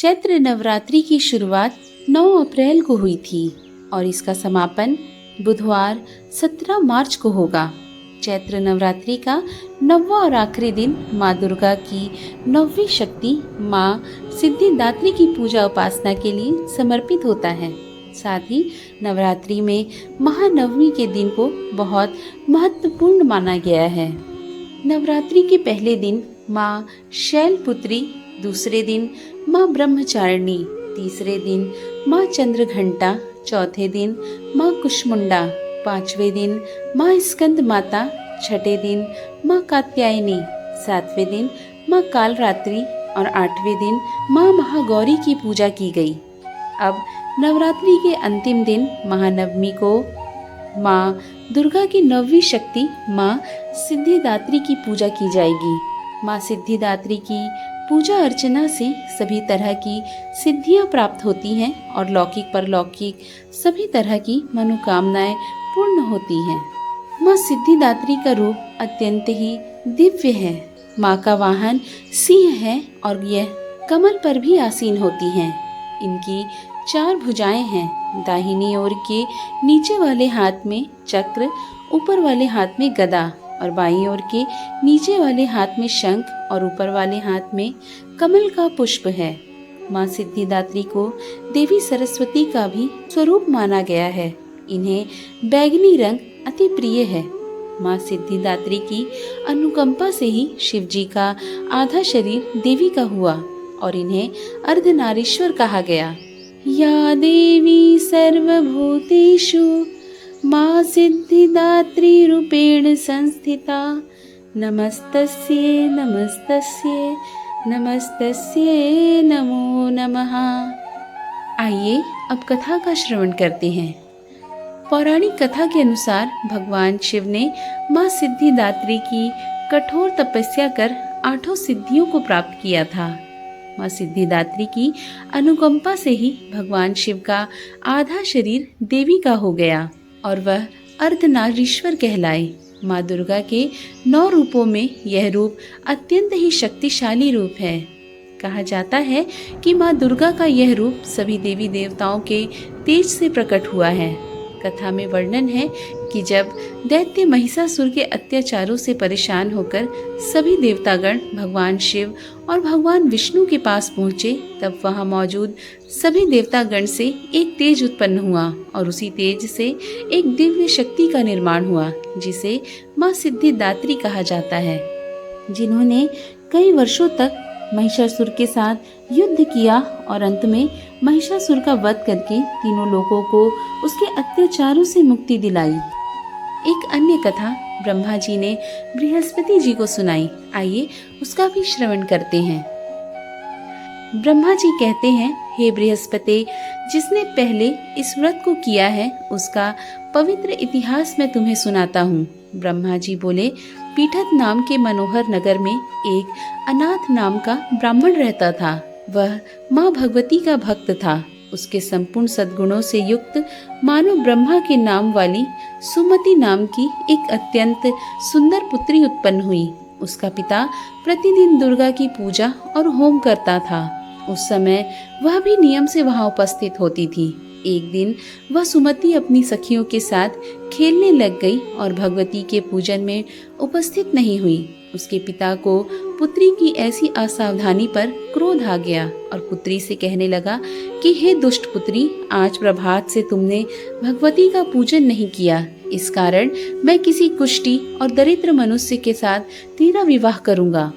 चैत्र नवरात्रि की शुरुआत 9 अप्रैल को हुई थी और इसका समापन बुधवार 17 मार्च को होगा। चैत्र नवरात्रि का 9वां और आखिरी दिन माँ दुर्गा की 9वीं शक्ति माँ सिद्धिदात्री की पूजा उपासना के लिए समर्पित होता है। साथ ही नवरात्रि में महानवमी के दिन को बहुत महत्वपूर्ण माना गया है। नवरात्रि के पहले दिन माँ शैलपुत्री, दूसरे दिन माँ ब्रह्मचारिणी, तीसरे दिन माँ चंद्रघंटा, चौथे दिन माँ कुष्मुंडा, पांचवें दिन माँ स्कंद माता, छठे दिन माँ कात्यायनी, सातवें दिन माँ कालरात्रि और आठवें दिन माँ महागौरी की पूजा की गई। अब नवरात्रि के अंतिम दिन महानवमी को माँ दुर्गा की 9वीं शक्ति माँ सिद्धिदात्री की पूजा की जाएगी। माँ सिद्धिदात्री की पूजा अर्चना से सभी तरह की सिद्धियां प्राप्त होती हैं और लौकिक परलौकिक सभी तरह की मनोकामनाएं पूर्ण होती हैं। माँ सिद्धिदात्री का रूप अत्यंत ही दिव्य है। माँ का वाहन सिंह है और यह कमल पर भी आसीन होती हैं। इनकी 4 भुजाएं हैं। दाहिनी ओर के नीचे वाले हाथ में चक्र, ऊपर वाले हाथ में गदा और बाईं ओर के नीचे वाले हाथ में शंख और ऊपर वाले हाथ में कमल का पुष्प है। माँ सिद्धिदात्री को देवी सरस्वती का भी स्वरूप माना गया है। इन्हें बैगनी रंग अति प्रिय है। माँ सिद्धिदात्री की अनुकंपा से ही शिव जी का आधा शरीर देवी का हुआ और इन्हें अर्धनारीश्वर कहा गया। या देवी सर्वभूतेषु माँ सिद्धिदात्री रूपेण संस्थिता, नमस्तस्यै नमस्तस्यै नमस्तस्यै नमो नमः। आइए अब कथा का श्रवण करते हैं। पौराणिक कथा के अनुसार भगवान शिव ने माँ सिद्धिदात्री की कठोर तपस्या कर 8 सिद्धियों को प्राप्त किया था। माँ सिद्धिदात्री की अनुकंपा से ही भगवान शिव का आधा शरीर देवी का हो गया और वह अर्धनारीश्वर कहलाए। माँ दुर्गा के 9 रूपों में यह रूप अत्यंत ही शक्तिशाली रूप है। कहा जाता है कि माँ दुर्गा का यह रूप सभी देवी देवताओं के तेज से प्रकट हुआ है। कथा में वर्णन है कि जब दैत्य महिषासुर के अत्याचारों से परेशान होकर सभी देवतागण भगवान शिव और भगवान विष्णु के पास पहुँचे, तब वहाँ मौजूद सभी देवतागण से एक तेज उत्पन्न हुआ और उसी तेज से एक दिव्य शक्ति का निर्माण हुआ, जिसे माँ सिद्धिदात्री कहा जाता है, जिन्होंने कई वर्षों तक महिषासुर के साथ युद्ध किया और अंत में महिषासुर का वध करके तीनों लोगों को उसके अत्याचारों से मुक्ति दिलाई। एक अन्य कथा ब्रह्मा जी ने बृहस्पति जी को सुनाई। आइए उसका भी श्रवण करते हैं। ब्रह्मा जी कहते हैं, हे बृहस्पति, जिसने पहले इस व्रत को किया है उसका पवित्र इतिहास मैं तुम्हें सुनाता हूँ। ब्रह्मा जी बोले, पीठत नाम के मनोहर नगर में एक अनाथ नाम का ब्राह्मण रहता था। वह माँ भगवती का भक्त था। उसके संपूर्ण सद्गुणों से युक्त मानो ब्रह्मा के नाम वाली सुमति नाम की एक अत्यंत सुंदर पुत्री उत्पन्न हुई। उसका पिता प्रतिदिन दुर्गा की पूजा और होम करता था। उस समय वह भी नियम से वहां उपस्थित होती थी। एक दिन वह सुमति अपनी सखियों के साथ खेलने लग गई और भगवती के पूजन में उपस्थित नहीं हुई। उसके पिता को पुत्री की ऐसी असावधानी पर क्रोध आ गया और पुत्री से कहने लगा कि हे दुष्ट पुत्री, आज प्रभात से तुमने भगवती का पूजन नहीं किया। इस कारण मैं किसी कुष्टी और दरिद्र मनुष्य के साथ तेरा विवाह करूंगा।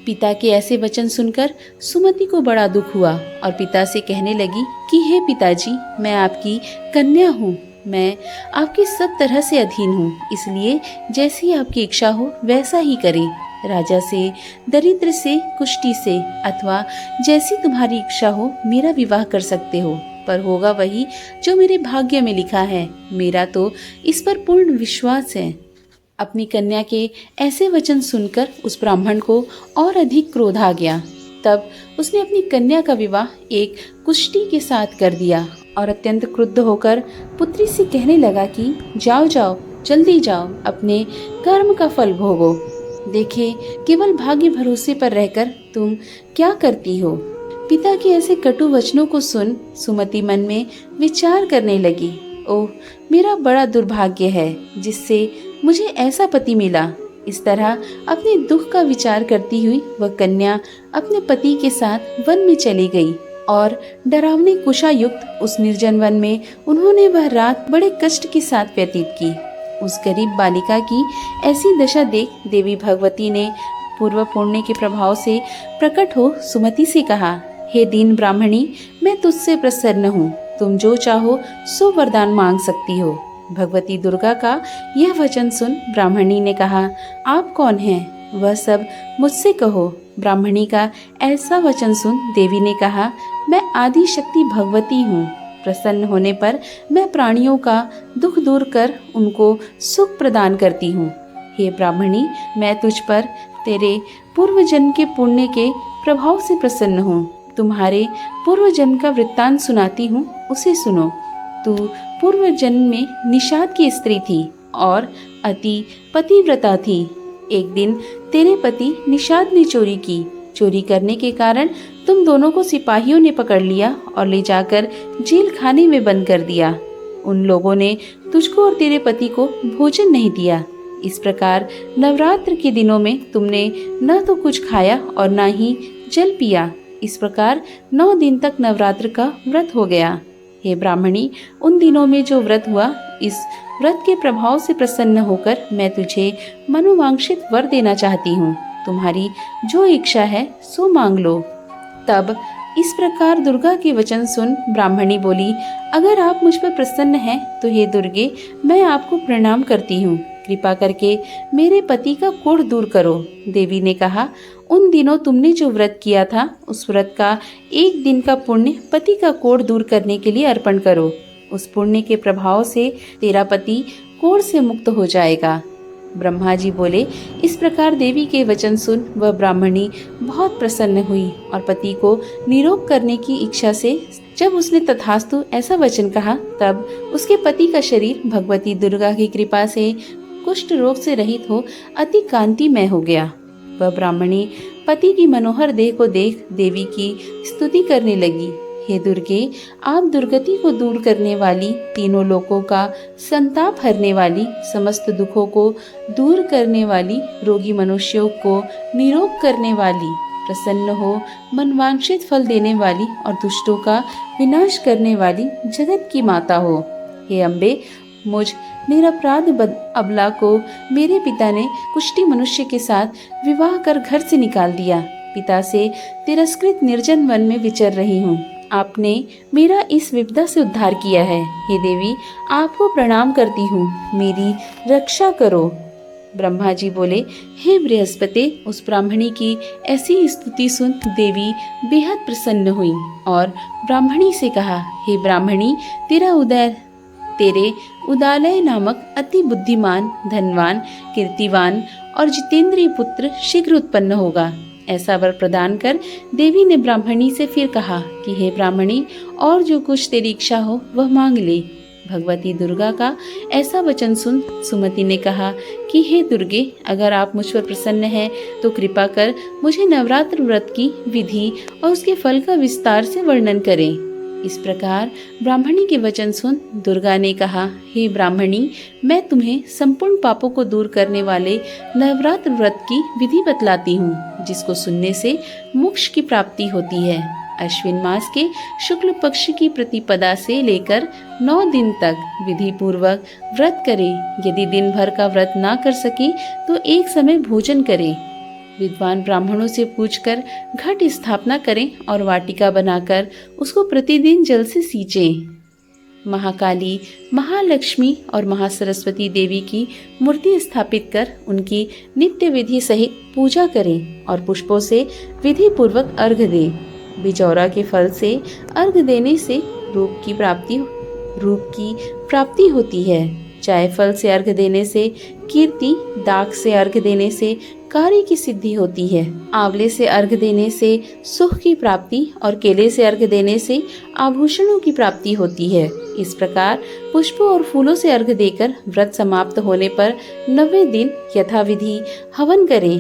पिता के ऐसे वचन सुनकर सुमति को बड़ा दुख हुआ और पिता से कहने लगी कि हे पिताजी, मैं आपकी कन्या हूँ। मैं आपकी सब तरह से अधीन हूँ, इसलिए जैसी आपकी इच्छा हो वैसा ही करें। राजा से, दरिद्र से, कुष्टी से अथवा जैसी तुम्हारी इच्छा हो मेरा विवाह कर सकते हो, पर होगा वही जो मेरे भाग्य में लिखा है। मेरा तो इस पर पूर्ण विश्वास है। अपनी कन्या के ऐसे वचन सुनकर उस ब्राह्मण को और अधिक क्रोध आ गया। तब उसने अपनी कन्या का विवाह एक कुष्टी के साथ कर दिया और अत्यंत क्रुद्ध होकर पुत्री से कहने लगा कि जाओ जाओ, जल्दी जाओ, अपने कर्म का फल भोगो। देखे केवल भाग्य भरोसे पर रहकर तुम क्या करती हो। पिता के ऐसे कटु वचनों को सुन सुमति मन में विचार करने लगी। ओह, मेरा बड़ा दुर्भाग्य है जिससे मुझे ऐसा पति मिला। इस तरह अपने दुख का विचार करती हुई वह कन्या अपने पति के साथ वन में चली गई और डरावनी कुशा युक्त उस निर्जन वन में उन्होंने वह रात बड़े कष्ट के साथ व्यतीत की। उस गरीब बालिका की ऐसी दशा देख देवी भगवती ने पूर्व पुण्य के प्रभाव से प्रकट हो सुमति से कहा, हे दीन ब्राह्मणी, मैं तुझसे प्रसन्न हूँ। तुम जो चाहो सो वरदान मांग सकती हो। भगवती दुर्गा का यह वचन सुन ब्राह्मणी ने कहा, आप कौन हैं? वह सब मुझसे कहो। ब्राह्मणी का ऐसा वचन सुन देवी ने कहा, मैं आदि शक्ति भगवती हूँ। प्रसन्न होने पर मैं प्राणियों का दुख दूर कर उनको सुख प्रदान करती हूँ। हे ब्राह्मणी, मैं तुझ पर तेरे पूर्व जन्म के पुण्य के प्रभाव से प्रसन्न हूँ। तुम्हारे पूर्व जन्म का वृत्तांत सुनाती हूँ, उसे सुनो। तू पूर्व जन्म में निषाद की स्त्री थी और अति पतिव्रता थी। एक दिन तेरे पति निषाद ने चोरी की। चोरी करने के कारण तुम दोनों को सिपाहियों ने पकड़ लिया और ले जाकर जेल खाने में बंद कर दिया। उन लोगों ने तुझको और तेरे पति को भोजन नहीं दिया। इस प्रकार नवरात्र के दिनों में तुमने न तो कुछ खाया और न ही जल पिया। इस प्रकार 9 दिन तक नवरात्र का व्रत हो गया। हे ब्राह्मणी, उन दिनों में जो व्रत हुआ, इस व्रत के प्रभाव से प्रसन्न होकर मैं तुझे मनोवांछित वर देना चाहती हूँ। तुम्हारी जो इच्छा है सो मांग लो। तब इस प्रकार दुर्गा के वचन सुन ब्राह्मणी बोली, अगर आप मुझ पर प्रसन्न हैं तो हे दुर्गे, मैं आपको प्रणाम करती हूँ। कृपा करके मेरे पति का कोढ़ दूर करो। देवी ने कहा, उन दिनों तुमने जो व्रत किया था उस व्रत का 1 दिन का पुण्य पति का कोढ़ दूर करने के लिए अर्पण करो। उस पुण्य के प्रभाव से तेरा पति कोढ़ से मुक्त हो जाएगा। ब्रह्मा जी बोले, इस प्रकार देवी के वचन सुन वह ब्राह्मणी बहुत प्रसन्न हुई और पति को निरोग करने की इच्छा से जब उसने तथास्तु ऐसा वचन कहा, तब उसके पति का शरीर भगवती दुर्गा की कृपा से कुष्ठ रोग से रहित हो अति कांतिमय हो गया। वह ब्राह्मणी पति की मनोहर देह को देख देवी की स्तुति करने लगी। हे दुर्गे, आप दुर्गति को दूर करने वाली, तीनों लोकों का संताप हरने वाली, समस्त दुखों को दूर करने वाली, रोगी मनुष्यों को निरोग करने वाली, प्रसन्न हो मनवांछित फल देने वाली और दुष्टों का विनाश करने वाली जगत की माता हो। हे अम्बे, मुझ निरपराध अबला को मेरे पिता ने कुष्ठी मनुष्य के साथ विवाह कर घर से निकाल दिया। पिता से तिरस्कृत निर्जन वन में विचर रही हूँ। आपने मेरा इस विपदा से उद्धार किया है। हे देवी, आपको प्रणाम करती हूँ, मेरी रक्षा करो। ब्रह्मा जी बोले, हे बृहस्पति, उस ब्राह्मणी की ऐसी स्तुति सुन देवी बेहद प्रसन्न हुई और ब्राह्मणी से कहा, हे ब्राह्मणी, तेरे उदालय नामक अति बुद्धिमान, धनवान, कीर्तिवान और जितेंद्रिय पुत्र शीघ्र उत्पन्न होगा। ऐसा वर प्रदान कर देवी ने ब्राह्मणी से फिर कहा कि हे ब्राह्मणी, और जो कुछ तेरी इच्छा हो वह मांग ले। भगवती दुर्गा का ऐसा वचन सुन सुमति ने कहा कि हे दुर्गे, अगर आप मुझ पर प्रसन्न हैं तो कृपा कर मुझे नवरात्र व्रत की विधि और उसके फल का विस्तार से वर्णन करें। इस प्रकार ब्राह्मणी के वचन सुन दुर्गा ने कहा, हे ब्राह्मणी, मैं तुम्हें संपूर्ण पापों को दूर करने वाले नवरात्र व्रत की विधि बतलाती हूँ, जिसको सुनने से मोक्ष की प्राप्ति होती है। अश्विन मास के शुक्ल पक्ष की प्रतिपदा से लेकर 9 दिन तक विधि पूर्वक व्रत करें। यदि दिन भर का व्रत ना कर सके तो एक समय भोजन करें। विद्वान ब्राह्मणों से पूछकर घट स्थापना करें और वाटिका बनाकर उसको प्रतिदिन जल से सींचें। महाकाली, महालक्ष्मी और महासरस्वती देवी की मूर्ति स्थापित कर उनकी नित्य विधि सहित पूजा करें और पुष्पों से विधि पूर्वक अर्घ्य दें। बिजौरा के फल से अर्घ्य देने से रूप की प्राप्ति होती है। जायफल से अर्घ्य देने से कीर्ति, दाख से अर्घ्य देने से कार्य की सिद्धि होती है। आंवले से अर्घ्य देने से सुख की प्राप्ति और केले से अर्घ्य देने से आभूषणों की प्राप्ति होती है। इस प्रकार पुष्पों और फूलों से अर्घ्य देकर व्रत समाप्त होने पर 90 दिन यथाविधि हवन करें।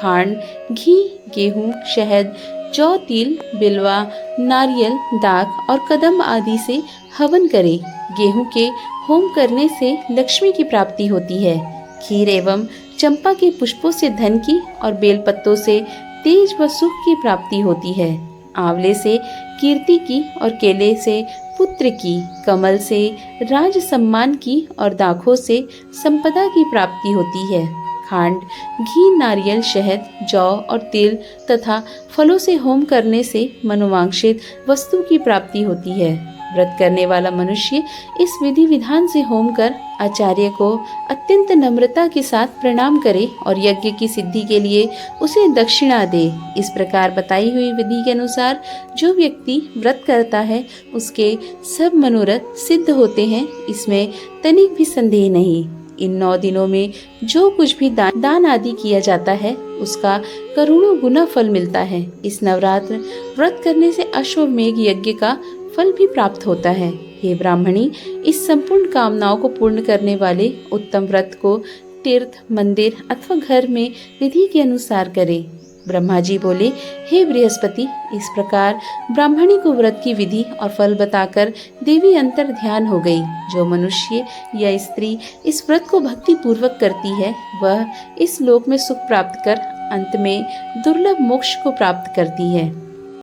खांड, घी, गेहूं, शहद, जौ, तिल, बिल्वा, नारियल, दाख और कदम्ब आदि से हवन करें। गेहूं के होम करने से लक्ष्मी की प्राप्ति होती है। खीर एवं चंपा के पुष्पों से धन की और बेलपत्तों से तेज व सुख की प्राप्ति होती है। आंवले से कीर्ति की और केले से पुत्र की, कमल से राज सम्मान की और दाखों से संपदा की प्राप्ति होती है। खांड, घी, नारियल, शहद, जौ और तिल तथा फलों से होम करने से मनोवांक्षित वस्तु की प्राप्ति होती है। व्रत करने वाला मनुष्य इस विधि विधान से होम कर आचार्य को अत्यंत नम्रता के साथ प्रणाम करे और यज्ञ की सिद्धि के लिए उसे दक्षिणा दे। इस प्रकार बताई हुई विधि के अनुसार जो व्यक्ति व्रत करता है उसके सब मनोरथ सिद्ध होते हैं, इसमें तनिक भी संदेह नहीं। इन 9 दिनों में जो कुछ भी दान आदि किया जाता है उसका करोड़ों गुना फल मिलता है। इस नवरात्र व्रत करने से अश्वमेघ यज्ञ का फल भी प्राप्त होता है। हे ब्राह्मणी, इस संपूर्ण कामनाओं को पूर्ण करने वाले उत्तम व्रत को तीर्थ, मंदिर अथवा घर में विधि के अनुसार करें। ब्रह्मा जी बोले, हे बृहस्पति, इस प्रकार ब्राह्मणी को व्रत की विधि और फल बताकर देवी अंतर ध्यान हो गई। जो मनुष्य या स्त्री इस व्रत को भक्ति पूर्वक करती है वह इस लोक में सुख प्राप्त कर अंत में दुर्लभ मोक्ष को प्राप्त करती है।